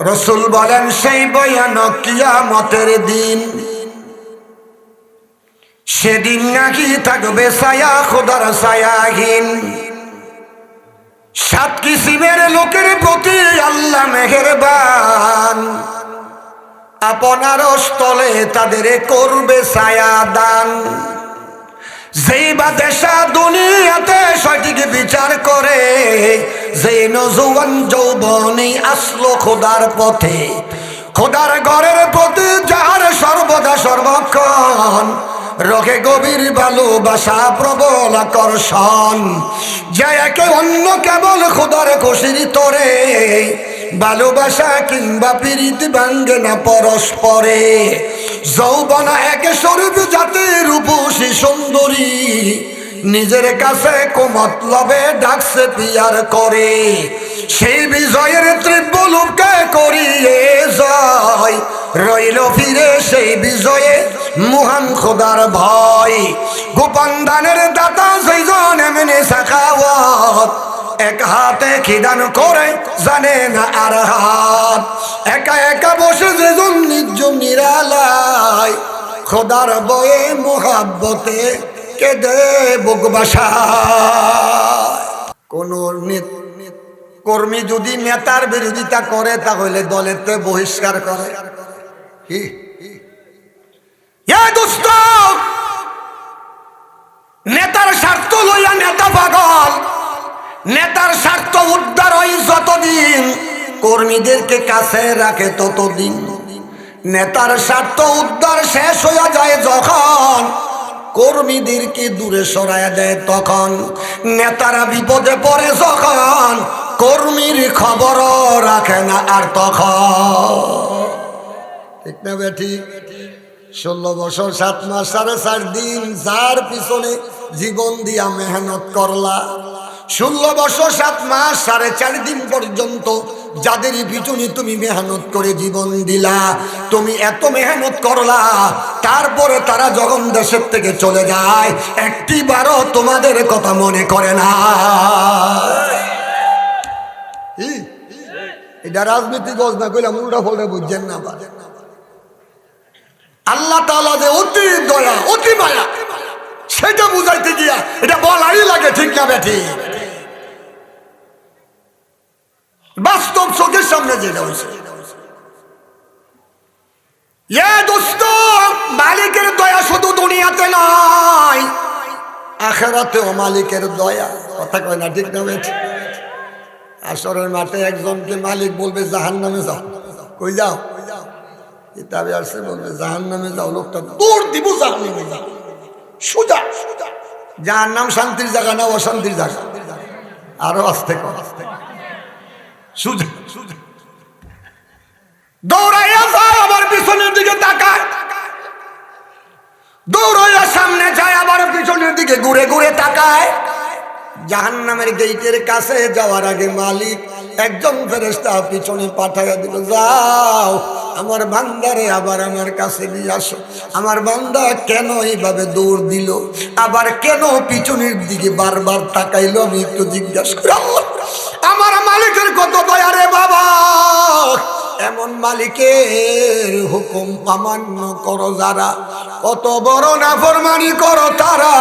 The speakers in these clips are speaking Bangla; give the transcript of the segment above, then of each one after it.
রাসূল বলেন সেই ভয়ানক কিয়ামতের দিন, সেদিন নাকি থাকবে ছায়া খোদার ছায়াহীন। সাত কিসিমের লোকের প্রতি আল্লাহ মেহেরবান, আপনার স্থলে তাদের করবে ছায়া দান। যেই বাদশা দুনিয়াতে সঠিক বিচার করে, যে নজওয়ান যৌবনী আসলো খোদার পথে, খোদার ঘরের প্রতি যার সর্বদা সর্বক্ষণ রোগে গভীর ভালোবাসা প্রবল আকর্ষণ, যে একে অন্য কেবল খোদার খুশির তরে, ভালোবাসা কিংবা প্রীতি ভাঙ্গে না পরস্পরে। যৌবনা এক স্বরূপ জাতির রূপসী সুন্দরী, নিজের কাছে কুমতলবে ডাকছে পিয়ার করে। সেই বিজয়ের তীব্র লোককে করিয়ে জয়, রইল ফিরে সেই বিজয়ে মহান খোদার ভয়। গোপন দানের দাতা সেইজন এমনি সাখাওয়াত, এক হাতে খিদান করে জানে না আর হাত। একা একা বসে যেজন নির্জন নিরালায়, খোদার বয়ে মোহাব্বতে কেঁদে বুক বাসায়। কোন কর্মী যদি নেতার বিরোধিতা করে, তাহলে দলেতে বহিষ্কার করে। কি দোস্ত, নেতার স্বার্থ লইয়া নেতা পাগল, নেতার স্বার্থ উদ্ধার হয় যতদিন, কর্মীদেরকে কাছে রাখে ততদিন। নেতার স্বার্থ উদ্ধার শেষ হইয়া যায় যখন, কর্মীদেরকে দূরে সরাইয়া দেয় তখন। নেতারা বিপদে পড়ে যখন, কর্মীর খবরও রাখে না আর তখন। ঠিক না বেঠি? 16 বছর 7 মাস 4.5 দিন যার পিছনে জীবন দিয়া মেহনত করলা, 16 বছর 7 মাস 4.5 দিন পর্যন্ত যাদের পিছনে তুমি মেহনত করে জীবন দিলা, তুমি এত মেহনত করলা, তারপরে তারা যখন দেশের থেকে চলে যায়, একটিবারও তোমাদের কথা মনে করে না। এটা রাজনীতি গজ না কইলাম, উল্টা ফলটা বুঝছেন না। আল্লাহ তাআলা যে অতি দয়া অতি মায়া, সেটা বুঝাইতে গিয়া এটা বলাই লাগে। ঠিক না বেঠি? বাস্তব চোখের সামনে যেটা হয়েছে। দোস্ত, মালিকের দয়া শুধু দুনিয়াতে নয়, আখিরাতেও মালিকের দয়া। কথা কয় না? ঠিক না বেঠি? আসরের মাঠে একজনকে মালিক বলবে জাহান্নামে যাও। কই যাও? কিতাবে আসছে বলবে জাহান্নামে যাও। লোকটা দৌড় দিব জাহান্নামে যাও, সোজা। জাহান্নাম শান্তির জায়গা না অশান্তির জায়গা? আরো আস্তে কর, সোজা দৌড়াইয়া যায়, আবার পিছনের দিকে তাকায়, দৌড়াইয়া সামনে যায়, আবার পিছনের দিকে ঘুরে ঘুরে তাকায়। জাহান্নামের গেটের কাছে যাওয়ার আগে মালিক একজন ফেরেশতা পিছনে পাঠাইয়া দিল, যাও আমার বান্দারে আবার আমার কাছে নিয়ে আসো। আমার বান্দা কেন এইভাবে দৌড় দিল, আবার কেন পিছনের দিকে বারবার তাকাইলো, আমি একটু জিজ্ঞাসা করি। আল্লাহ, আমার মালিকের কত দয়া রে বাবা। এমন মালিকের হুকুম অমান্য করো যারা, কত বড় নাফরমানি করো তারা।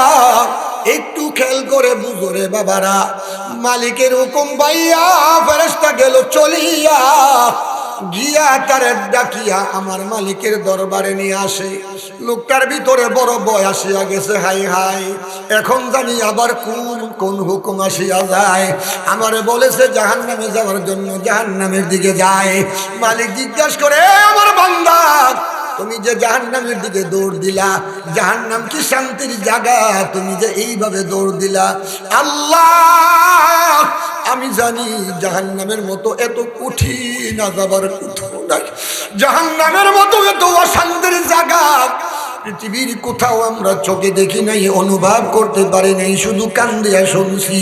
একটু খেয়াল করে বুঝো রে বাবারা, মালিকের হুকুম পাইয়া ফেরেশতা গেল চলিয়া, গিয়া তারে ডাকিয়া আমার মালিকের দরবারে নিয়ে আসে। লোকটার ভিতরে বড় ভয় আসিয়া গেছে। হাই হাই, এখন জানি আবার কোন হুকুম আসিয়া যায়। আমারে বলেছে জাহান্নামে যাওয়ার জন্য, জাহান্নামের দিকে যায়। মালিক জিজ্ঞাসা করে, আমার বান্দা তুমি যে জাহান্নামের দিকে দৌড় দিলা, জাহান্নাম কি শান্তির জায়গা? তুমি যে এইভাবে দৌড় দিলা, আল্লাহ আমি জানি জাহান্নামের মতো এত কঠিন আযাবের কোথাও নাই, জাহান্নামের মতো এত অশান্তির জায়গা পৃথিবীর কোথাও আমরা চোখে দেখি নাই, অনুভব করতে পারি নাই, শুধু কান দিয়া শুনছি,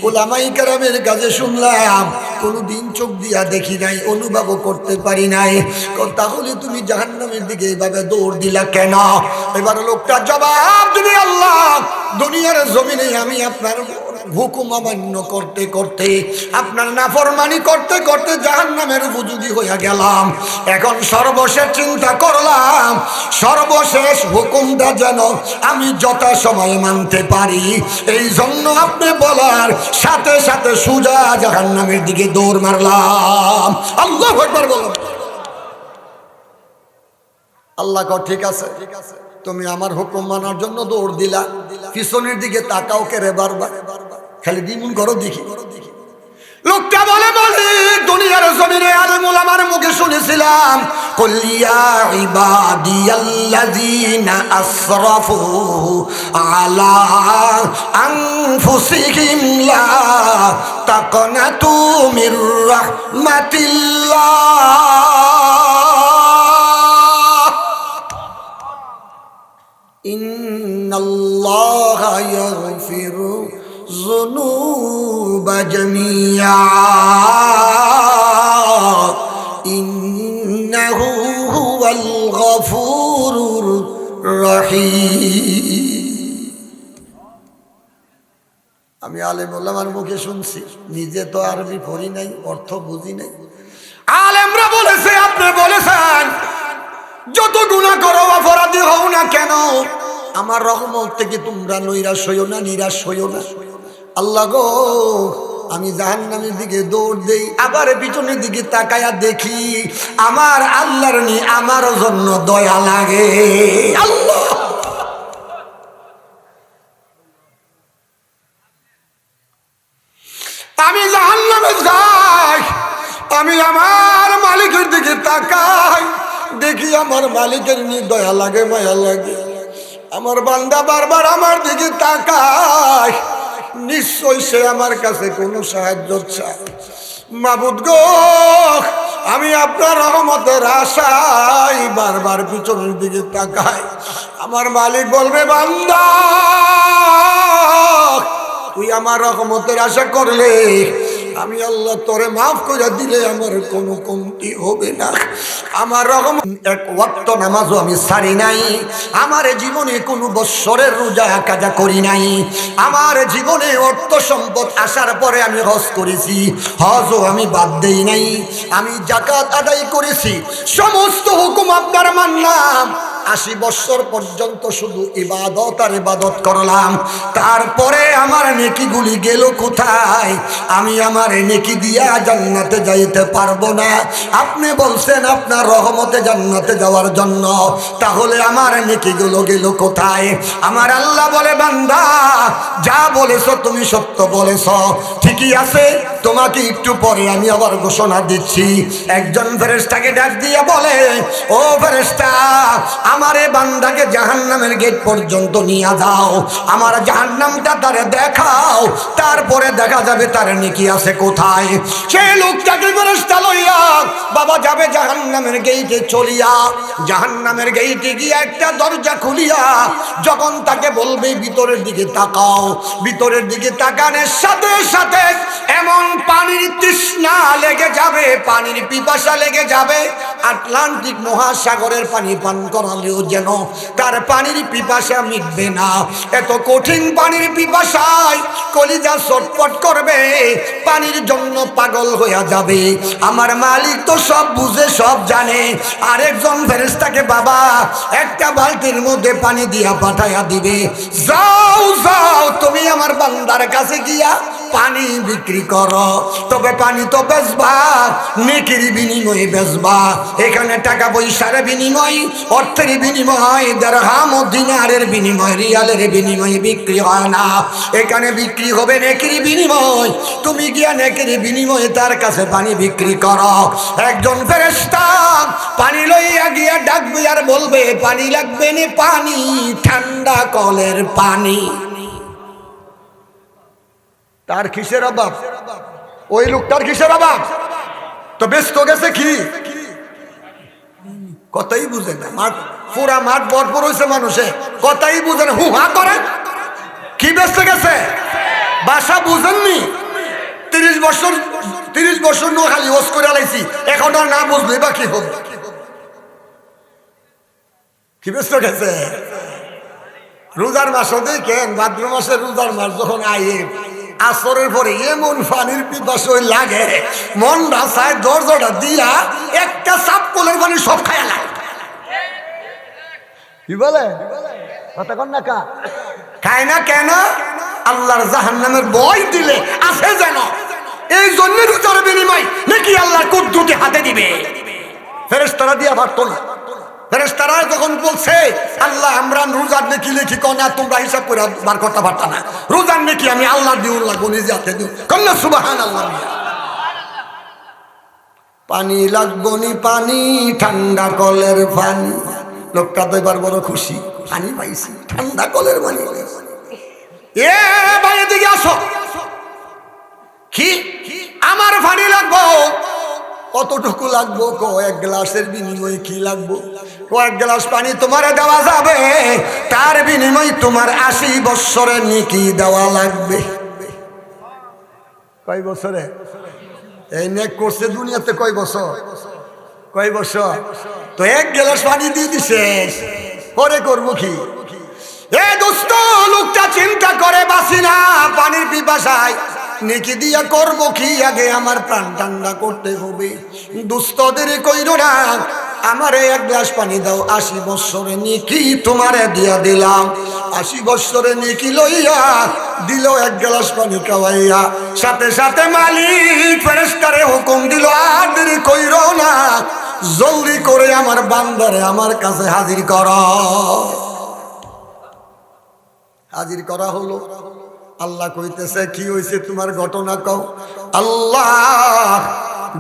ওলামাই কেরামের কাছে শুনলাম, কোনোদিন চোখ দিয়া দেখি নাই, অনুভবও করতে পারি নাই। তাহলে তুমি জাহান্নামের দিকে এইভাবে দৌড় দিলা কেন? এবার লোকটা জবাব দিবে, আল্লাহ দুনিয়ার জমিনে আমি আপনার হুকুম অমান্য করতে করতে, আপনার নাফরমানি করতে করতে জাহান্নামের উপযোগী হইয়া গেলাম। এখন সর্বশেষ চিন্তা করলাম, সর্বশেষ হুকুমটা যেন আমি যথাসময়ে মানতে পারি। এই জন্য আপনি বলার সাথে সাথে সোজা জাহান্নামের দিকে দৌড় মারলাম। আল্লাহু আকবার বললাম। আল্লাহ কও ঠিক আছে, তুমি আমার হুকুম মানার জন্য দৌড় দিলা, পিছনের দিকে তাকাও কে রে বারবার, খালি দিমুন করো দেখি। লোকটা বলে দুনিয়ার জমিনে আলেম ওলামার মুখে শুনেছিলাম, কুল ইয়া ইবাদিয়াল্লাযীনা আসরাফু আলা আনফুসিহিম লা তাকনাতু মির রাহমাতিল্লাহ ইন্নাল্লাহা ইয়াগফিরু যুনুবা জামিআ ইন্নাহু হুয়াল গফুরুর রহিম। আমি আলেম ওলামার মুখে শুনছি, নিজে তো আরবি পড়ি নাই, অর্থ বুঝি নাই। আলেমরা বলেছে, আপনি বলেছেন যত গুনাহ করো অপরাধী হও না কেন, আমার রহমত থেকে তোমরা নৈরাশ হইও না, নিরাশ হইও না। আল্লাহ গো, আমি জাহান্নামের দিকে দৌড় দেই, আবার পিছনের দিকে তাকায়া দেখি আমার আল্লাহর নি আমার জন্য দয়া লাগে। আল্লাহ, আমি জাহান্নামে যাই, আমি আমার মালিকের দিকে তাকাই, দেখি আমার মালিকের নি দয়া লাগে, মায়া লাগে। আমার বান্দা বারবার আমার দিকে তাকায়, নিশ্চয় সে আমার কাছে কোনো সাহায্য চায়। মাবুদ গো, আমি আপনার রহমতের আশায় বারবার পিছনের দিকে তাকাই। আমার মালিক বলবে, বান্দা তুই আমার রহমতের আশা করলে আমি আল্লাহ তোরে মাফ করে দিলে আমার কোনো কমতি হবে না। আমার রহমত, এক ওয়াক্ত নামাজও আমি ছাড়ি নাই, আমার জীবনে কোনো বৎসরের রোজা কাজা করি নাই, আমার জীবনে অর্থ সম্পদ আসার পরে আমি হজ করেছি, হজও আমি বাদ দেই নাই, আমি যাকাত আদায় করেছি, সমস্ত হুকুম আপনার মানলাম। 80 বছর পর্যন্ত শুধু ইবাদত আর ইবাদত করলাম, তারপরে আমার নেকিগুলি গেল কোথায়? আমি আমার নেকি দিয়া জান্নাতে যাইতে পারবো না। আপনি বলছেন আপনার রহমতে জান্নাতে যাওয়ার জন্য, তাহলে আমার নেকিগুলো গেল কোথায়? আমার আল্লাহ বলে, বান্দা যা বলেছো তুমি সত্য বলেছো, ঠিকই আছে, তোমাকে একটু পরে আমি আবার ঘোষণা দিচ্ছি। একজন ফেরেশতাকে ডাক দিয়ে বলে, ও ফেরেশতা, আমারে বান্দাকে জাহান্নামের গেট পর্যন্ত নিয়ে যাও, আমার জাহান্নামটা তারে দেখাও, তারপরে দেখা যাবে তার নেকি আছে কোথায়। সেই লোকটাকে ফেরেশতা লইয়া বাবা যাবে জাহান্নামের গেইটে চলিয়া, জাহান্নামের গেইটে গিয়ে একটা দরজা খুলিয়া যখন তাকে বলবে ভিতরের দিকে তাকাও, ভিতরের দিকে তাকানোর সাথে সাথে এমন পানির তৃষ্ণা লেগে যাবে, পানির পিপাসা লেগে যাবে, আটলান্টিক মহাসাগরের পানি পান করালেও যেন তার পানির পিপাসা মিটবে না। এত কঠিন পানির পিপাসায় কলিজা ছটফট করবে, পানির জন্য পাগল হয়ে যাবে। আমার মালিক তো সব বুঝে সব জানে, আরেকজন ফেরেশতাকে বাবা একটা বালতির মধ্যে পানি দিয়া পাঠাইয়া দিবে, যাও যাও তুমি আমার বান্দার কাছে গিয়া পানি বিক্রি করো। তবে পানি তো বেচবা, নেকির বিনিময়ে বেচবা। এখানে টাকা পয়সার বিনিময়, অর্থের বিনিময়, দিরহাম ও দিনারের বিনিময়, রিয়ালের বিনিময়ে বিক্রি হয় না। এখানে বিক্রি হবে নেকির বিনিময়। তুমি গিয়া নেকির বিনিময়ে তার কাছে পানি বিক্রি করো। একজন ফেরেশতা পানি লইয়া গিয়া ডাকবে আর বলবে, পানি লাগবে না, পানি, ঠান্ডা কলের পানি। তার কিসের অভাব? ওই লোকটার কিসের অভাব? তো ব্যস্ত গেছে কি, কথাই বুঝে না। মাঠ পুরা মাঠ ভরপুর হয়েছে মানুষে, কথাই বুঝে না, হুহা করে। কি ব্যস্ত গেছে? ভাষা বুঝেননি? 30 বছর নো খালি ওস করে আলাইছি, এখন আর না বুঝলে বা কি হবে? কি ব্যস্ত গেছে? রোজার মাস দেখেন, ভাদ্র মাসের রোজার মাস যখন আয়ে আসরের পরে এমন পানির পিপাসা লাগে, মন রাস্তায় দরজাটা দিয়া একটা সাপ কোলের পানি সব খায়া লাগে। কি বলে কথা কন না, কা খায় না কেন? আল্লাহর জাহান্নামের ভয় দিলে আছে যেন, এই জন্য রোজার বিনিময় নাকি আল্লাহর কুদরতি হাতে দিবে। ফেরেশতারা দিয়া পারতো না। ফেরেশতারা যখন বলছে আল্লাহ আমরা রোজার নেকি লিখি কোনা, তোমরা হিসাব করে বার করতে পারতা না। রোজার নেকি আমি আল্লাহ দিউ লাগবো, নিজে হাতে দিউ। কন্যা সুবহানাল্লাহ। পানি লাগবো নি পানি, ঠান্ডা কলের পানি। লোকটা তো এবার বড় খুশি, পানি পাইছি, ঠান্ডা কলের পানি। এ ভাই এদিকে আসো। কি আমার পানি লাগবো? কতটুকু লাগবো? কয়েক গ্লাসের বিনিময়ে কি লাগবো? কয়েক গ্লাস পানি তোমারে দেওয়া যাবে, তার বিনিময়ে তোমার 80 বছরের নেকি দেওয়া লাগবে। কয় বছরে? এই নেক করছে দুনিয়াতে কয় বছর? কয় বছর? তো এক গ্লাস পানি দিয়ে দিছে, পরে করবো কি? এ দোস্ত, লোকটা চিন্তা করে বাসি না পানির পিপাসায়, নেকি দিয়া করবো কি? আগে আমার প্রাণ ঠান্ডা করতে হবে। দুস্থদের কইরো না, আমারে এক গ্লাস পানি দাও, 80 বছরে নেকি তোমারে দিয়া দিলাম। 80 বছরে নেকি লইয়া দিল এক গ্লাস পানি খাওয়াইয়া। সাথে সাথে মালিক ফেরেশতারে হুকুম দিল, আর দেরি কইরো না, জলদি করে আমার বান্দারে আমার কাছে হাজির করা। হাজির করা হলো। আল্লাহ কইতেছে কি হয়েছে তোমার ঘটনা কও। আল্লাহ,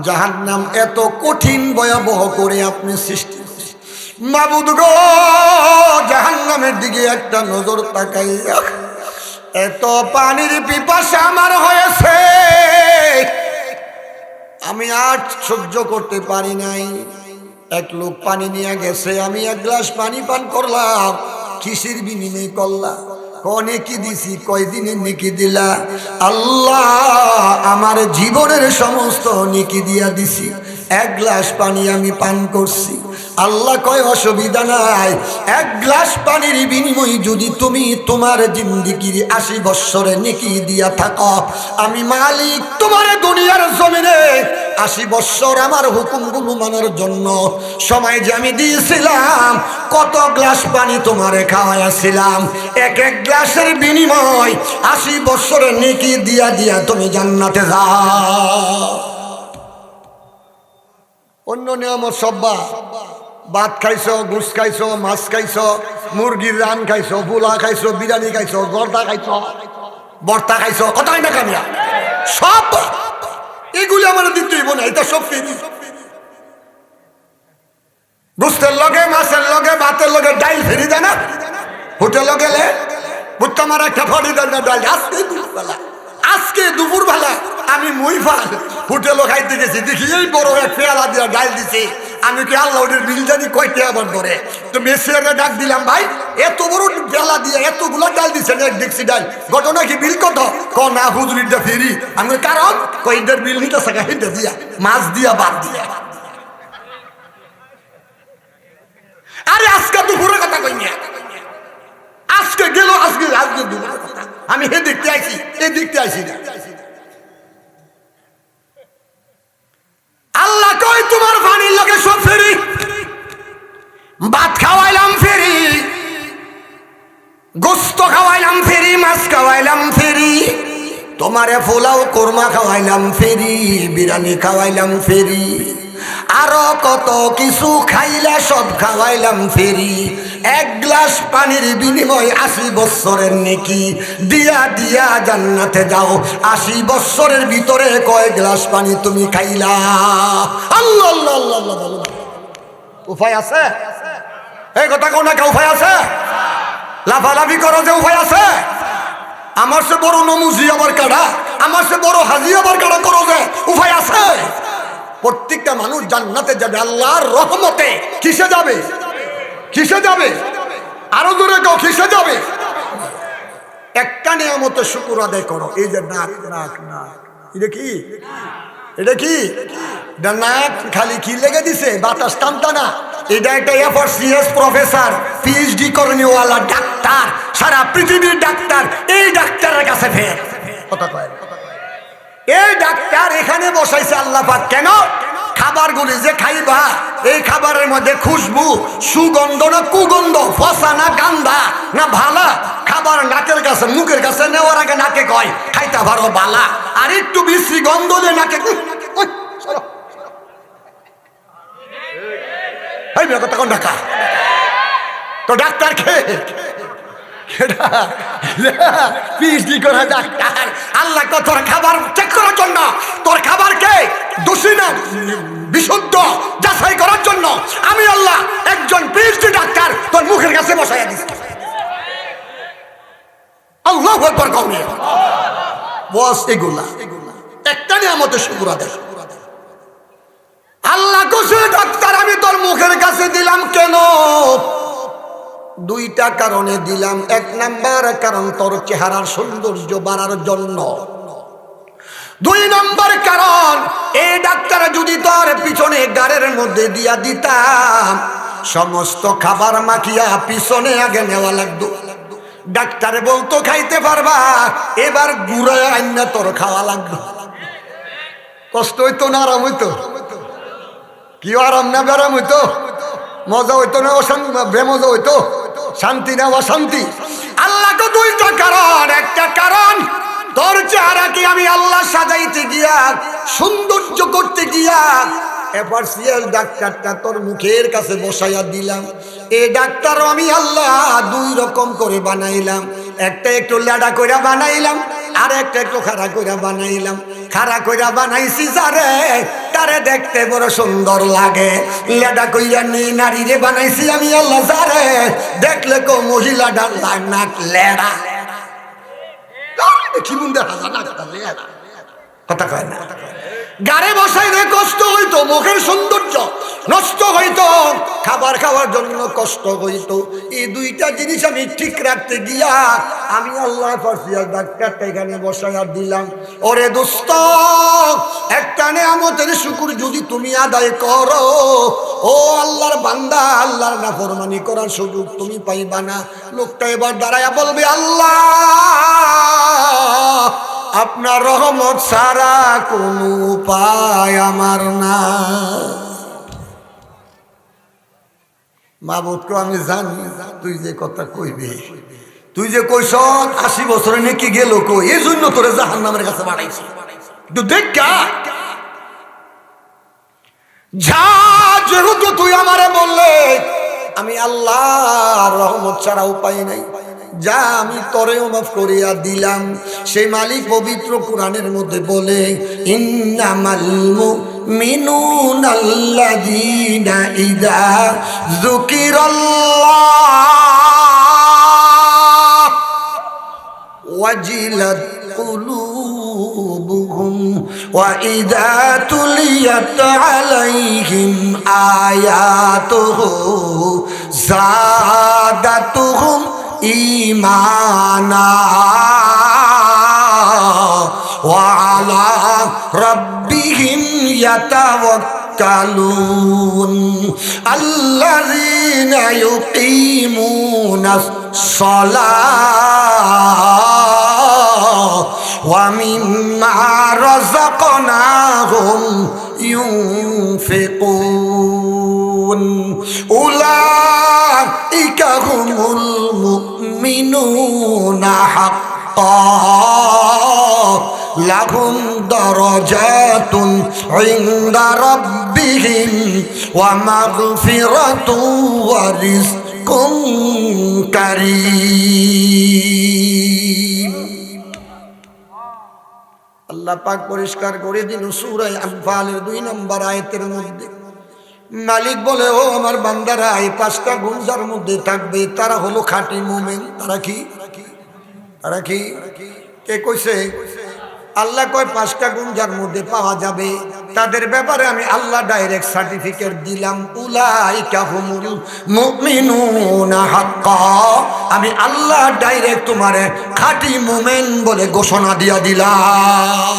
জাহান্নাম এত কঠিন ভয়াবহ করে আপনি সৃষ্টি করেছেন, মাবুদ গো, জাহান্নামের দিকে একটা নজর তাকাইয়া এত পানির পিপাসা আমার হয়েছে, আমি আর সহ্য করতে পারি নাই। এক লোক পানি নিয়ে গেছে, আমি এক গ্লাস পানি পান করলাম। কিসের বিনিময় করলাম? নেকি দিছি। কয়দিনের নেকি দিলা? আল্লাহ, আমার জীবনের সমস্ত নেকি দিয়া দিছি, এক গ্লাস পানি আমি পান করছি। আল্লাহ কয় অসুবিধা নাই, এক গ্লাস পানির বিনিময়ে যদি তুমি তোমার জিন্দেগির 80 বছরে নেকি দিয়া থাকো, আমি মালিক তোমার দুনিয়ার জমিনে 80 বছর আমার হুকুমগুলো মানার জন্য সময় যে আমি দিয়েছিলাম, কত গ্লাস পানি তোমারে খাওয়াইছিলাম, এক এক গ্লাসের বিনিময় 80 বছরের নেকি দিয়া দিয়া তুমি জান্নাতে যাও। অন্য নিয়মত সব্বা ভাত খাইছো, ঘুষ খাইছো, মাছ খাইছো, মুরগির রান খাইছো, পোলা খাইছো, বিরিয়ানি খাইছো, জর্দা খাইছো, বর্তা খাইছো, কথাই না কামিয়া সব এগুলি আমার দিতেই বোনা, এটা সব ফিরি। গোস্তের লগে, মাছের লগে, ভাতের লগে ডাইল ফিরি দেয় না। হোটেলে গেলে বুঝতে আমার একটা ফরি দেয় না ডাইল। আজকে দুপুর বেলা আমি মুইফাল হোটেলও খাইতে গেছি, দেখি এই বড় এক পেয়ালা দিয়ে ডাইল দিছি। আমি কি আল্লাহ ওদের বিল জানি কয়টা আবার ধরে, তো মেসিয়ারে ডাক দিলাম, ভাই এত বড় পেয়ালা দিয়ে এতগুলো ডাল দিচ্ছেন এক দেখছি ডাল, ঘটনা কি বিল কত? ক না হুজুরিটা ফেরি। আমি কারণ কয়টার বিল নিতে থাকা হিটা দিয়া, মাছ দিয়া, বাদ দিয়া। আরে আজকে দুপুরের কথা কই না, আজকে গেল, আজকে আজকে দুপুরের কথা। আমি হে দেখতে আইছি, এ দেখতে আইছি না। আল্লাহ কই তোমার পানির লগে সব ফেরি, ভাত খাওয়াইলাম ফেরি, গোস্ত খাওয়াইলাম ফেরি, মাছ খাওয়াইলাম ফেরি, তোমারে পোলাও কোরমা খাওয়াইলাম ফেরি, বিরিয়ানি খাওয়াইলাম ফেরি, আরো কত কিছু খাইলা সব খাওয়াইলাম ফেরি। এক গ্লাস পানির বিনিময় 80 বছরের নেকি দিয়া দিয়া জান্নাতে যাও। 80 বছরের ভিতরে কয় গ্লাস পানি তুমি খাইলা? আল্লাহ আল্লাহ আল্লাহ আল্লাহ। উপায় আছে? এই কথা কোন না, উপায় আছে? লাফালাফি করো যে উপায় আছে? আমার সে বড় নমুজি আবার কাটা, আমার সে বড় হাজি আবার কাটা করো যে উপায় আছে? প্রত্যেকটা মানুষ জান্নাতে যাবে আল্লাহর রহমতে। কিসে যাবে? কিসে যাবে? আরো জোরে কেউ কিসে যাবে? একটা নিয়ামতের শুকর আদায় করো। এই যে নাক নাক নাক, এটা কি? এটা কি? নাক খালি কি লেগে দিছে, বাতাস টানতা না। এটা একটা এফআরসিএস প্রফেসর, পিএইচডি করণীয়ওয়ালা ডাক্তার, সারা পৃথিবীর ডাক্তার, এই ডাক্তারের কাছে ফের কথা কয় এই ডাক্তার এখানে বসাইছে আল্লাহ পাক কেন? খাবারগুলি যে খাইবা এই খাবারের মধ্যে খুশবু সুগন্ধ না কুগন্ধ, ফসা না গান্ধা না ভালা, খাবার নাকের কাছে মুখের কাছে নেওয়ার আগে নাকে কয় খাইতে পারো বালা, আর একটু বেশি গন্ধ দিয়ে নাকে তখন ঢাকা তো ডাক্তার খেয়ে পিএইচডি করা ডাক্তার আল্লাহ তোর খাবার চেক করার জন্য, তোর খাবারকে দোষী না বিশুদ্ধ যাচাই করার জন্য আমি আল্লাহ একজন পিএইচডি ডাক্তার তোর মুখের কাছে বসাইয়া দিছি। আল্লাহু আকবার কওমি বস এগুলা একটা নিয়ামতের শুকর আদায়। আল্লাহ কোসে ডাক্তার আমি তোর মুখের কাছে দিলাম কেন? দুইটা কারণে দিলাম। এক নাম্বার কারণ তোর চেহারার সৌন্দর্য বাড়ার জন্য। দুই নম্বর কারণ এই ডাক্তার যদি তোর পিছনে গাড়ের মধ্যে দিয়া দিতাম সমস্ত খাবার মাখিয়া পিছনে আগে নেওয়া লাগতো, ডাক্তার বলতো খাইতে পারবা, এবার গুড়ে আইনা তোর খাওয়া লাগতো। কষ্ট হইতো না আরাম হইতো? কি আরাম না বেরাম হইতো? মজা হইতো না অশান্তি? বেমজা হইতো? শান্তি না অশান্তি? আল্লাহ তো দুইটা কারণ। একটা কারণ তোর চেহারাকে আমি আল্লাহ সাজাইতে গিয়া সৌন্দর্য করতে গিয়া এবার সিএল ডাক্তারটা তোর মুখের কাছে বসাইয়া দিলাম। এই ডাক্তারও আমি আল্লাহ দুই রকম করে বানাইলাম। একটা একটু লেডা কইরা বানাইলাম, আর একটা একটু খাড়া কইরা বানাইলাম। খাড়া কইরা বানাইছি যারে তারে দেখতে বড় সুন্দর লাগে, লেডা কইরা নেই নারীরে বানাইছি আমি আল্লাহ যারে দেখলে কো মহিলাটা নাক লেডা। কি বুঝতে কথা কয় না? গাড়ে বসাইলে কষ্ট হইতো, মুখের সৌন্দর্য নষ্ট হইতো, খাবার খাওয়ার জন্য কষ্ট হইতো। এই দুইটা জিনিস আমি ঠিক রাখতে গিয়া আমি আল্লাহ ফারসিয়া ডাক্তারটা এখানে বসাইয়া দিলাম। ওরে দোস্ত, একটা নেয়ামতের শুকর যদি তুমি আদায় করো, ও আল্লাহর বান্দা, আল্লাহর নাফরমানি করার সুযোগ তুমি পাইবা না। লোকটা এবার দাঁড়ায়া বলবে আল্লাহ আপনার রহমত ছাড়া কোনো উপায় আমার না। মাবুদকে আমি জানি তুই যে কথা কইবে, তুই যে কইস 80 বছরে নাকি গেল কই, এই জন্য তোরে জাহান্নামের কাছে বাড়াইছি। একটু দেখ যা, যেহেতু তুই আমারে বললে আমি আল্লাহর রহমত ছাড়া উপায় নাই, যা আমি তরেও মাফ করিয়া দিলাম। সেই মালিক পবিত্র কোরআনের মধ্যে বলে ইন্নামাল মুমিনুনাল্লাযীনা ইযা যুকিরাল্লাহ ওয়াজিলাত কুলুবুহুম ওয়া ইযা তুলিয়াত আলাইহিম আয়াতুহু যাদাতুহুম ঈমানা ওয়া আলা রাব্বিহিম ইয়াতাওয়াক্কালুন আল্লাযীনা ইউকিমুনাস সালাহ ওয়া মিম্মা রাযাকনাহুম ইউনফিকুন উলাইকা হুমুল মুমিনুনা হাক্কান লাহুম দারাজাতুন ইনদা রাব্বিহিম ওয়া মাগফিরাতুন ওয়া রিজকুন কারীম। আল্লাহ পাক পরিষ্কার করে দিন সূরা আনফালের 2 নম্বর আয়াতের মধ্যে মালিক বলে, ও আমার বান্দারা, এই 5টা গুণ যার মধ্যে থাকবে তারা হলো খাঁটি মুমিন। তারা কি? তারা কি? কে কইছে? আল্লাহ কয় 5টা গুণ যার মধ্যে পাওয়া যাবে তাদের ব্যাপারে আমি আল্লাহ ডাইরেক্ট সার্টিফিকেট দিলাম। উলাইকা হুমুল মুমিনুনা হাক্কান, আমি আল্লাহ ডাইরেক্ট তোমারে খাঁটি মুমিন বলে ঘোষণা দিয়া দিলাম।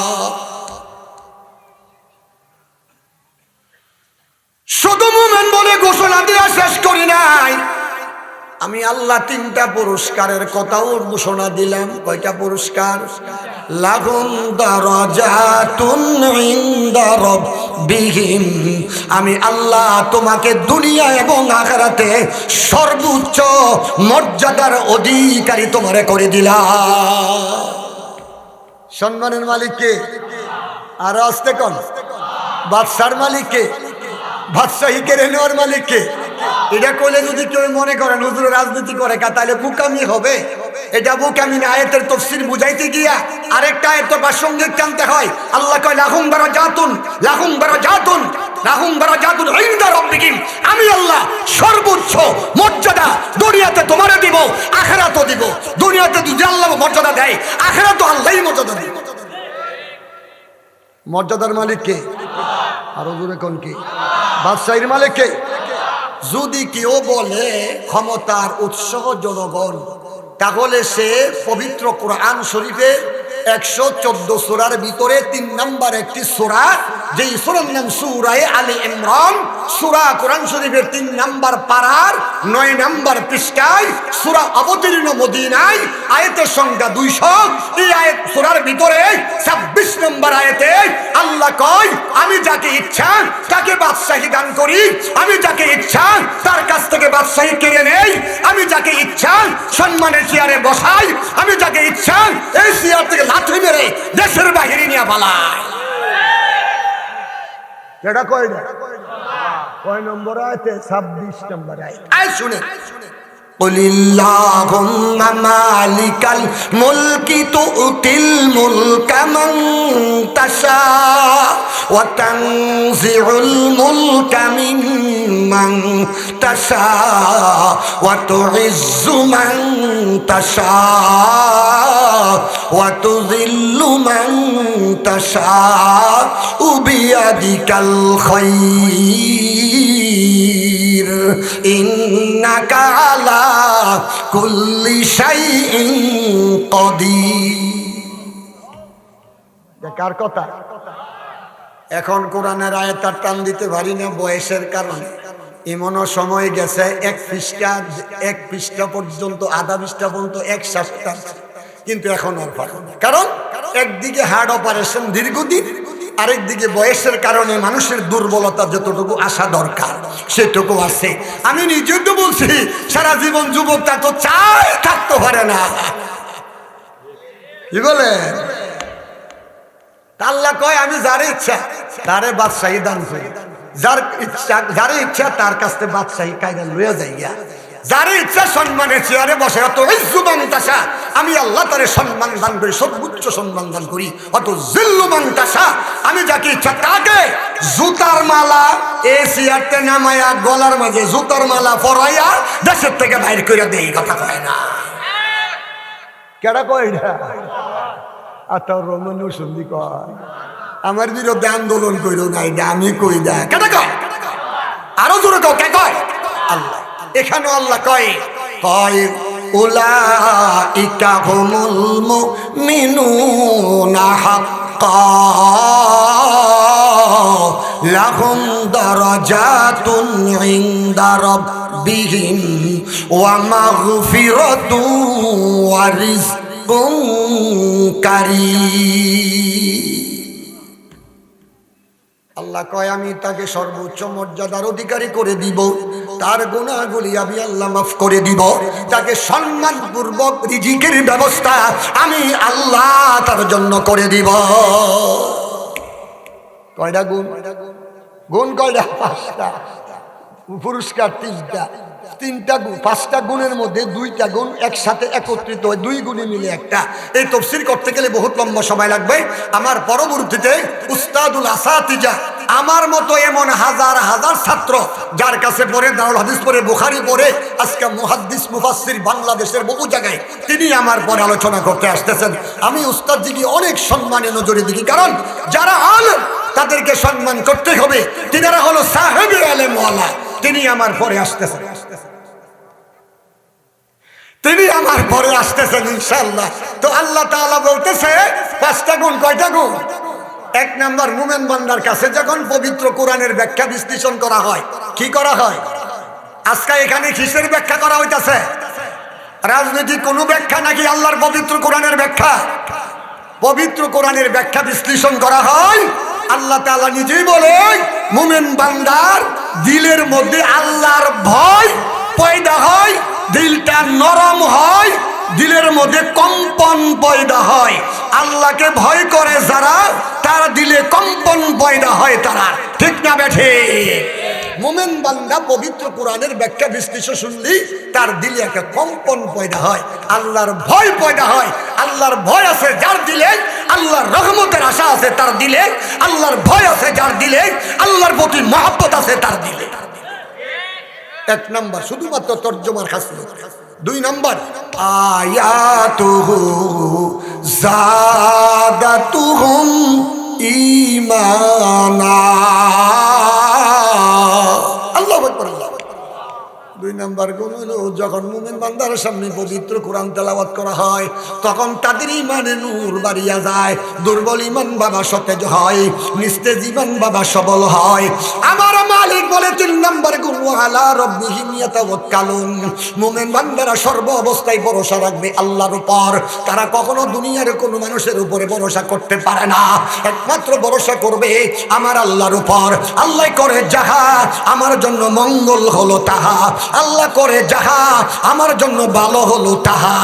শুধু মুমিন বলে ঘোষণা দিয়া শেষ করি নাই, আমি আল্লাহ তিনটা পুরস্কারের কথাও ঘোষণা দিলাম। কয়টা পুরস্কার? লাহুম দারাজাতুন ইনদা রাব্বিহিম, আমি আল্লাহ তোমাকে দুনিয়া এবং আখিরাতে সর্বোচ্চ মর্যাদার অধিকারী তোমারে করে দিলাম। সম্মানের মালিক কে? আর আস্তে কোন? বাদশার মালিক কে? বাদশাহী কেড়ে নেওয়ার মালিক কে? এটা কইলে যদি কেউ মনে করেন হুজুর রাজনীতি করে তাহলে বুকামি হবে। এটা বুকামি না। আয়াতের তাফসীর বুঝাইতে গিয়া আরেকটা আয়াত প্রাসঙ্গিক টানতে হয়। আল্লাহ কয় লাহুম বারাজাতুন, লাহুম বারাজাতুন, লাহুম বারাজাতুন ইনদা রাব্বিহিম, আমি আল্লাহ সর্বোচ্চ মর্যাদা দুনিয়াতে তোমারে দিব, আখিরাতেও দিব। দুনিয়াতে যদি আল্লাহ মর্যাদা দেয়, আখিরাতেও আল্লাহই মর্যাদা দেয়। মর্যাদার মালিক কে? আরো জোরে কোন কে? বাদশাহীর মালিক কে? যদি কেউ বলে ক্ষমতার উৎস জনগণ, তাহলে সে পবিত্র কোরআন শরীফে 114 সূরার ভিতরে 3 নম্বর একটি সূরা, যেই সূরার নাম সূরা আলে ইমরান, সূরা কোরআন শরীফের 3 নম্বর পারার 9 নম্বর পৃষ্ঠায়, সূরা অবতীর্ণ মদিনায়, আয়াতের সংখ্যা 200। এই আয়াত সূরার ভিতরে 26 নম্বর আয়াতে আল্লাহ কয় আমি যাকে ইচ্ছা তাকে বাদশাহী দান করি, আমি যাকে ইচ্ছা তার কাছ থেকে বাদশাহী কেড়ে নেই, আমি যাকে ইচ্ছা সম্মানের চেয়ারে বসাই, আমি যাকে ইচ্ছা এই চেয়ার থেকে লাথি মেরে দেশের বাহিরে নিয়ে পালাই। এটা কয় না? কয় নম্বর আয়াতে? 26 নম্বর আয়াত। আয় শুনে, কুলিল্লাহুম্মা মালিকাল মুলকি তুতিল মুলকা মান তাশা ওয়া তানজিউল মুলকা মিম্মান তাশা ওয়া তুইজ্জু মান তাশা ওয়া তুযিল্লু মান তাশা বিয়াদিকাল খায়র ইন্নাকা আলা কুল্লি শাইইন কাদির। কার কথা? এখন কোরআনের আয়াত টান দিতে পারি না বয়সের কারণে। এমনও সময় গেছে এক পৃষ্ঠা পর্যন্ত, আধা পৃষ্ঠা পর্যন্ত এক সপ্তাহ, কিন্তু এখন আর পারব না। কারণ একদিকে হার্ট অপারেশন দীর্ঘদিন, আরেকদিকে বয়সের কারণে মানুষের দুর্বলতা যতটুকু আসা দরকার সেটুকু আছে। আমি নিজেও তো বলছি সারা জীবন যুবক তা তো চায় থাকতে পারে না। কি বলে? আল্লাহ কয় আমি যারে ইচ্ছা তারে বাদশাহী দান করি, যারে ইচ্ছা তার কাছ থেকে বাদশাহী কায়দা লইয়া যাই গিয়া, যারে ইচ্ছা সম্মানের চেয়ারে বসে। অত ইজ্জু মান তাশা, আমি আল্লাহ তারে সম্মান দান করি, সর্বোচ্চ সম্মান দান করি। অত জিল্লু মান তাশা, আমি যাকে ইচ্ছা তাকে জুতার মালা এই চেয়ারতে নামায়া গলার মাঝে জুতার মালা পরাইয়া দেশের থেকে বাইর করে দেই। কথা কয় না? কেডা কয় না? আতার রমন সন্ধি কয় আমার বিরুদ্ধে আন্দোলন কইরো না, এটা আমি কই দা। কেডা কয়? আরো জোরে কও। কে কয়? আল্লাহ। এখানে আল্লাহ কয় উলাইকা হুমুল মুমিনুনা হাক্কা লাহুম দারাজাতুন ইনদা রাব্বিহিম ওয়া মাগফিরাতুন ওয়া রিজকুন কারীম। আল্লাহ কয় আমি তাকে সর্বোচ্চ মর্যাদার অধিকারী করে দিব, তার গুনাহগুলি আমি আল্লাহ মাফ করে দিব, তাকে সম্মানপূর্বক রিজিকের ব্যবস্থা আমি আল্লাহ তার জন্য করে দিব। কয়টা গুণ? গুণ কয়টা? 5টা। পুরস্কার 3টা গুণ। 5টা গুণের মধ্যে 2টা গুণ একসাথে একত্রিত হয়, 2 গুণে মিলে একটা। এই তাফসীর করতে গেলে বহুত লম্বা সময় লাগবে। আমার পরবর্তীতে উস্তাদুল আসাতিজা, আমার মতো এমন হাজার হাজার ছাত্র যার কাছে পড়ে, দারুল হাদিস পড়ে, বুখারী পড়ে, আজকে মুহাদ্দিস মুফাসসির বাংলাদেশের বহু জায়গায় তিনি আমার পরে আলোচনা করতে আসতেছেন। আমি উস্তাদজিকে অনেক সম্মানে নজরে দেখি, কারণ যারা আলেম তাদেরকে সম্মান করতে হবে। তিনারা হলো সাহেবে আলেম ওয়ালা। তিনি আমার পরে আসতেছেন, তিনি আমার পরে আসতেছেন ইনশাআল্লাহ। তো আল্লাহ তাআলা বলতেছে 5টা গুণ। কয়টা গুণ? 1 নাম্বার, মুমিন বান্দার কাছে যখন পবিত্র কোরআনের ব্যাখ্যা বিশ্লেষণ করা হয়, কি করা হয়? আজকে এখানে কিসের ব্যাখ্যা করা হইতাছে? রাজনৈতিক কোনো ব্যাখ্যা নাকি আল্লাহর পবিত্র কোরআনের ব্যাখ্যা? পবিত্র কোরআনের ব্যাখ্যা বিশ্লেষণ করা হয়। আল্লাহ তাআলা নিজেই বলে মুমিন বান্দার দিলের মধ্যে আল্লাহর ভয় পয়দা হয়, দিলটা নরম হয়, দিলের মধ্যে কম্পন পয়দা হয়। আল্লাহকে ভয় করে যারা, তার দিলে কম্পন পয়দা হয় তারা, ঠিক না বেঠে? মুমিন বান্দা পবিত্র কোরআনের ব্যাখ্যা বিশ্লেষণ শুনলেই তার দিলে একটা কম্পন পয়দা হয়, আল্লাহর ভয় পয়দা হয়। আল্লাহর ভয় আছে যার দিলে, আল্লাহর রহমতের আশা আছে তার দিলে, আল্লাহর ভয় আছে যার দিলে, আল্লাহর প্রতি মহব্বত আছে তার দিলে। এক নাম্বার শুধুমাত্র তর্জমার খাসিয়ত। দুই নাম্বার আয়াতুহু যাদাতুহুম ঈমানা। আল্লাহু আকবার, আল্লাহু আকবার। দুই নাম্বার গুণ হলো যখন মুমিন বান্দার সামনে পবিত্র কোরআন তেলাওয়াত করা হয় তখন তাদের ইমানে নূর বাড়িয়া যায়, দুর্বল ইমান বাবা সতেজ হয়, নিস্তেজ ইমান বাবা সবল হয়। আমার মালিক বলে তিন নাম্বার গুণ আলা রাব্বিহিম ইয়াতাওয়াক্কালুন। মুমিন বান্দারা সর্ব অবস্থায় ভরসা রাখবে আল্লাহর উপর। তারা কখনো দুনিয়ার কোনো মানুষের উপরে ভরসা করতে পারে না, একমাত্র ভরসা করবে আমার আল্লাহর উপর। আল্লাহ করে যাহা আমার জন্য মঙ্গল হলো তাহা, আল্লাহ করে যাহা আমার জন্য ভালো হলো তাহা।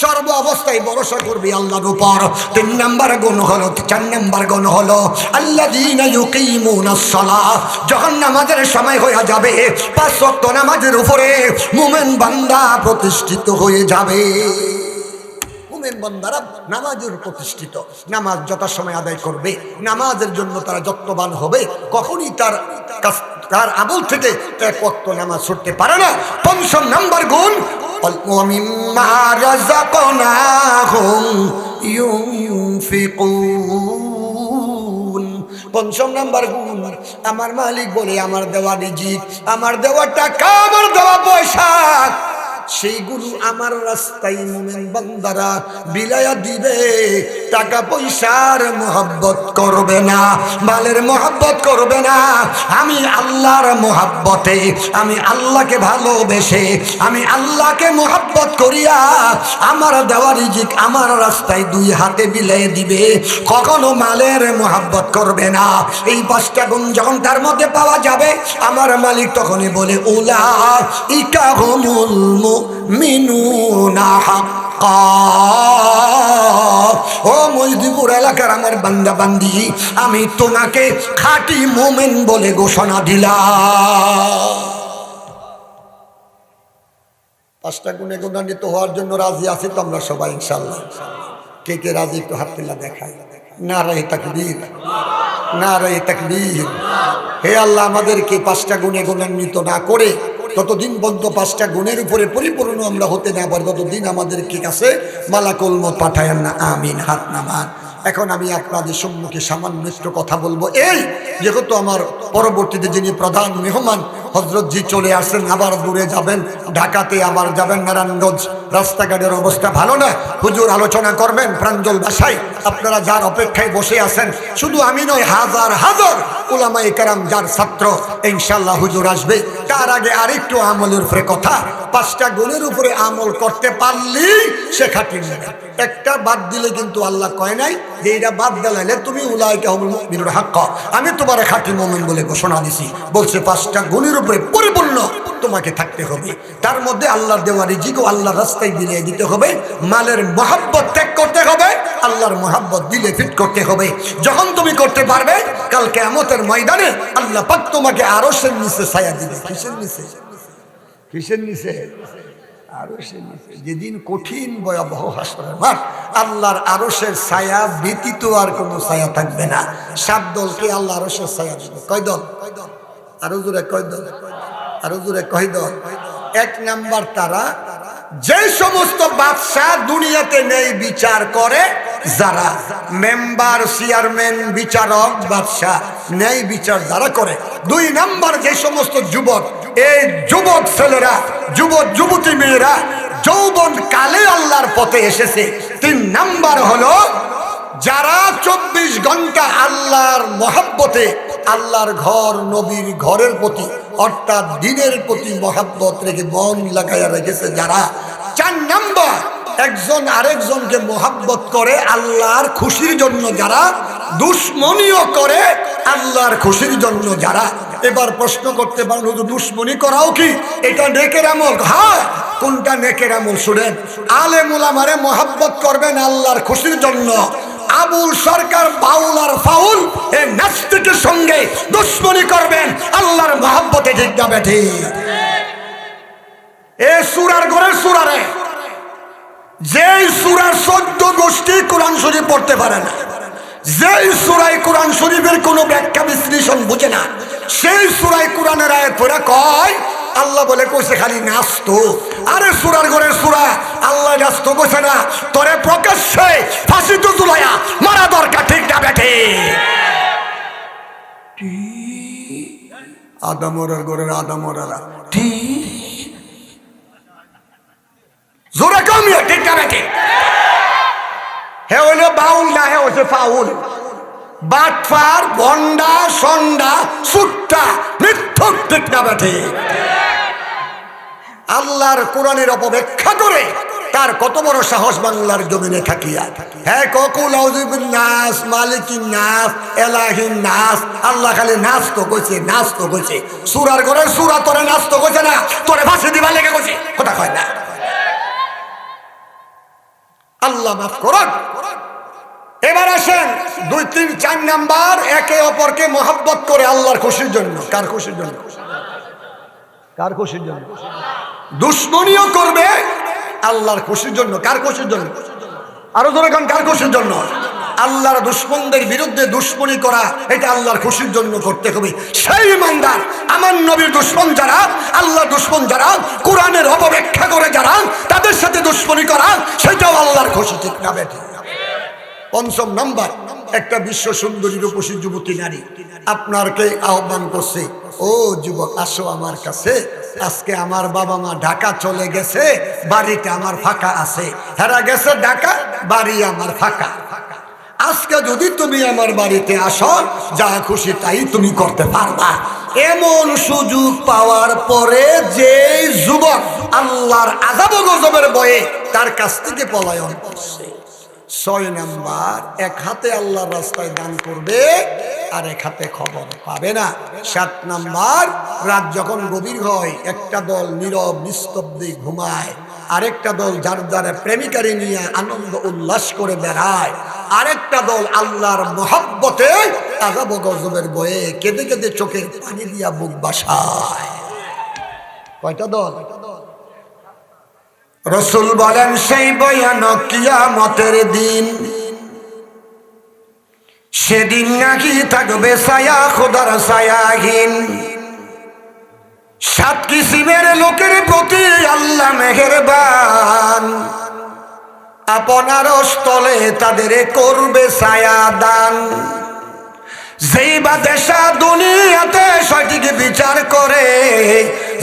সর্ব অবস্থায় ভরসা করবি আল্লাহর উপর। তিন নাম্বার গুণ হলো, চার নাম্বার গুণ হলো আল্লাযীনা ইউকিমুনাস সালাহ। যখন নামাজের সময় হয়ে যাবে, পাঁচ ওয়াক্ত নামাজের উপরে মুমিন বান্দা প্রতিষ্ঠিত হয়ে যাবে। মুমিন বান্দারা নামাজের প্রতিষ্ঠিত, নামাজ যথাসময় আদায় করবে, নামাজের জন্য তারা যত্নবান হবে, কখনই তার আমল থেকে এক ওয়াক্ত নামাজ ছুটতে পারে না। পঞ্চম নাম্বার গুণ ওয়ামিম্মা রাযাকনাহুম ইউনফিকুন। পঞ্চম নাম্বার গুণ আমার মালিক বলে আমার দেওয়া রিজিক, আমার দেওয়া টাকা, আমার দেওয়া পয়সা, সেইগুলো আমার রাস্তায় মুমিন বান্দারা বিলায়া দিবে। টাকা পয়সার মোহাব্বত করবে না, মালের মোহাব্বত করবে না। আমি আল্লাহর মোহাব্বতে, আমি আল্লাহকে ভালোবেসে, আমি আল্লাহকে মোহাব্বত করিয়া আমার দেওয়া রিজিক আমার রাস্তায় দুই হাতে বিলিয়ে দিবে। কখনো মালের মোহাব্বত করবে না। এই পাঁচটা গুণ যখন তার মধ্যে পাওয়া যাবে, আমার মালিক তখনই বলে উলাইকা হুমুল মুমিনুনা হাক্কা। ও মজদিপুর এলাকার আমার বান্দা বান্দি, আমি তোমাকে খাঁটি মুমিন বলে ঘোষণা দিলাম। পাঁচটা গুণে গুণান্বিত হওয়ার জন্য রাজি আছি তো আমরা সবাই ইনশাআল্লাহ। কে কে রাজি একটু হাত তুলে দেখায়। নারায়ে তাকবীর, নারায়ে তাকবীর। হে আল্লাহ, আমাদেরকে পাঁচটা গুণে গুণান্বিত না করে ততদিন পর্যন্ত পাঁচটা গুণের উপরে পরিপূর্ণ আমরা হতে না পারি ততদিন আমাদেরকে কাছে মালাকুল মউত পাঠায়েন না, আমিন। হাত নামান। এখন আমি আপনাদের সম্মুখে সামান্য একটু কথা বলবো। এই যেহেতু আমার পরবর্তীতে যিনি প্রধান মেহমান হযরতজি চলে আসছেন, আবার দূরে যাবেন, ঢাকাতে আবার যাবেন নারায়ণগঞ্জ, রাস্তাঘাটের অবস্থা ভালো না। হুজুর আলোচনা করবেন প্রাঞ্জল ভাষায়। আপনারা যার অপেক্ষায় বসে আছেন, শুধু আমি নয়, হাজার হাজার উলামায়ে কেরাম যার ছাত্র, ইনশাআল্লাহ হুজুর আসবে। তার আগে আরেকটু আমলের উপরে কথা। পাঁচটা গুণের উপরে আমল করতে পারলেই সে খাঁটি মুমিন। একটা বাদ দিলে কিন্তু আল্লাহ কয় নাই যে এটা বাদ দিলে তুমি উলাইকা হুমুল মুমিনুন হাক্কা, আমি তোমার খাঁটি মুমিন বলে ঘোষণা দিছি। বলছে পাঁচটা গুণের উপরে পরিপূর্ণ তোমাকে থাকতে হবে। তার মধ্যে আল্লাহর দেওয়া রিজিক ও আল্লাহর রাস্তায় বিলিয়ে দিতে হবে, মালের মহব্বত ত্যাগ করতে হবে, আল্লাহর মহব্বত দিলে ফিট করতে হবে। যখন তুমি করতে পারবে, কাল কিয়ামতের ময়দানে আল্লাহ পাক তোমাকে আরশের নিচে ছায়া দিবে। কিসের নিচে? কিসের নিচে? আরশের নিচে। যেদিন কঠিন ভয়াবহ হাসরের মাঠ, আল্লাহর আরশের ছায়া ব্যতীত আর কোনো ছায়া থাকবে না। 7 দলকে আল্লাহ আরশের ছায়া দিবে। কয় দল? আরো জোরে কয় দল? আরো জোরে কয় দল? এক নাম্বার তারা যে সমস্ত বাদশা দুনিয়াতে নেই বিচার করে, যারা মেম্বার, চেয়ারম্যান, বিচারক, বাদশা ন্যায় বিচার যারা করে। 2 নাম্বার যে সমস্ত যুবক, এই যুবক ছেলেরা, যুবক যুবতী মেয়েরা যৌবন কালে আল্লাহর পথে এসেছে। 3 নাম্বার হলো যারা 24 ঘন্টা আল্লাহর মহব্বতে আল্লাহর ঘর নবীর ঘরের প্রতি অর্থাৎ দ্বীনের প্রতি মহাব্বত রেখে মন লাগাইয়া রেখেছে যারা। 4 নাম্বার, একজন আরেকজনকে মহাব্বত করে আল্লাহর খুশির জন্য যারা, দুশ্মনীও করে আল্লাহর খুশির জন্য যারা। এবার প্রশ্ন করতে পারেন হুজুর দুশ্মনী করাও কি এটা নেকের আমল? হ্যাঁ, কোনটা নেকের আমল শুনেন। আলেম উলামারে মহাব্বত করবেন আল্লাহর খুশির জন্য। আবুল সরকার বাউল আর ফাউল এই নাস্তিকের সঙ্গে দুশ্মনী করবেন আল্লাহর মহাব্বতে, ঠিক না বেঠি? এ সূরার ঘরের সূরারে যেই সূরার 14 গোষ্ঠী কোরআন শরীফ পড়তে পারে না, যেই সূরায় কোরআন শরীফের কোনো ব্যাখ্যা বিশ্লেষণ বুঝে না, সেই সূরায় কোরআনের আয়াত পড়া কয় আল্লাহ বলে কইছে খালি নাস্ত। আরে সূরার ঘরের সূরা, আল্লাহ নাস্ত কইছে না, তোরে প্রকাশ্যে ফাঁসি তো ঝুলাইয়া মারা দরকার, ঠিক না বেঠি? আদমরের ঘরের আদমরেরা ঠিক জোরে কমিয়ে, ঠিক না বেঠি? হে হইলো বাউল না, হে হচ্ছে ফাউল, বাটফার, ভন্ডা, সন্ডা, সুট্টা, মিথ্যুক, ঠিক না বেঠি? আল্লাহর কোরআনের অপব্যাখ্যা করে তার কত বড় সাহস বাংলার জমিনে থাকিয়া। হ্যাঁ, ককুল আউযুবিন নাস, মালিকিন নাস, এলাহিন নাস। আল্লাহ খালি নাস তো কইছে, নাস তো কইছে। সূরার ঘরের সূরা তোরে নাস তো কইছে না, তোরে ফাঁসি দিবা লেগে কইছে, কথা কয় না। আল্লাহ মাফ করুন। এবার আসেন 2, 3, 4 নাম্বার, একে অপরকে মহব্বত করে আল্লাহর খুশির জন্য। কার খুশির জন্য? কার খুশির জন্য? দুশ্মনীও করবে আল্লাহর খুশির জন্য। কার খুশির জন্য? আরো জোরে কোন, কার খুশির জন্য? আল্লাহর দুশ্মনদের বিরুদ্ধে দুশ্মনী করা এটা আল্লাহর খুশির জন্য করতে হবে। সেই ইমানদার, আমার নবীর দুশ্মন যারা, আল্লাহর দুশ্মন যারা, কোরআনের অপব্যাখ্যা করে যারা, তাদের সাথে দুশ্মনী করা সেটাও আল্লাহর খুশি, ঠিক না বেঠি? 5 নাম্বার, একটা বিশ্ব সুন্দরী রূপসী যুবতী নারী আপনারকে আহ্বান করছে, ও যুবক আসো আমার কাছে। আজকে আমার বাবা মা ঢাকা চলে গেছে, বাড়িতে আমার ফাঁকা আছে। হেরা গেছে ঢাকা, বাড়ি আমার ফাঁকা। আজকে যদি তুমি আমার বাড়িতে আসো, যা খুশি তাই তুমি করতে পারবা। এমন সুযোগ পাওয়ার পরে যে যুবক আল্লাহর আযাব ও গজবের ভয়ে তার কাছ থেকে পলায়ন করছে। 6 নাম্বার, এক হাতে আল্লাহর রাস্তায় দান করবে আর এক হাতে খবর পাবে না। 7 নাম্বার, রাত যখন গভীর হয় একটা দল নীরব নিস্তব্ধে ঘুমায়, আরেকটা দল যার দ্বারা প্রেমিকারে নিয়ে আনন্দ উল্লাস করে বেড়ায়, আরেকটা দল আল্লাহর মহব্বতে আযাব ও গজবের ভয়ে কেঁদে কেঁদে চোখের পানি দিয়া বুক বাসায়। কয়টা দল? রাসূল বলেন সেই ভয়ানক কিয়ামতের দিন, সেদিন নাকি থাকবে ছায়া খোদার ছায়াহীন। 7 কিসিমের লোকের প্রতি আল্লাহ মেহেরবান, আপনার স্থলে তাদের করবে ছায়া দান। যেই বাদশা দুনিয়াতে সঠিক বিচার করে,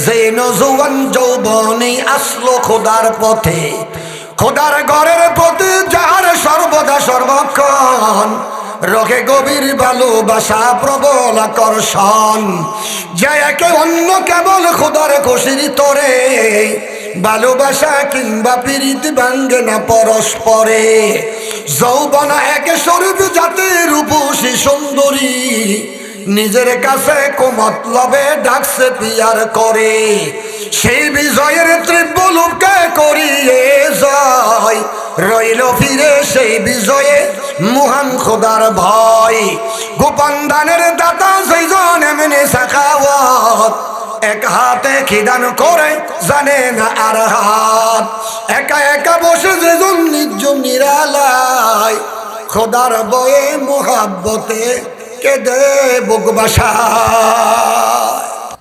যেই নজওয়ান যৌবনী আসলো খোদার পথে, খোদার ঘরের প্রতি যার সর্বদা সর্বক্ষণ রোগে গভীর ভালোবাসা প্রবল আকর্ষণ, যে একে অন্য কেবল খোদার খুশির তরে, ভালোবাসা কিংবা প্রীতি ভাঙ্গে না পরস্পরে। যৌবনা একে স্বরূপ জাতির রূপসী সুন্দরী, নিজের কাছে কুমতলবে ডাকছে পিয়ার করে। সেই বিজয়ের তীব্র লোককে করিয়ে জয়, রইল ফিরে সেই বিজয়ে মহান খোদার ভয়। গোপন দানের দাতা সেইজন এমনি সাখাওয়াত, এক হাতে খিদান করে জানে না আর হাত। একা একা বসে যেজন নির্জন নিরালায়, খোদার বয়ে মোহাব্বতে কেঁদে বুক বাসায়।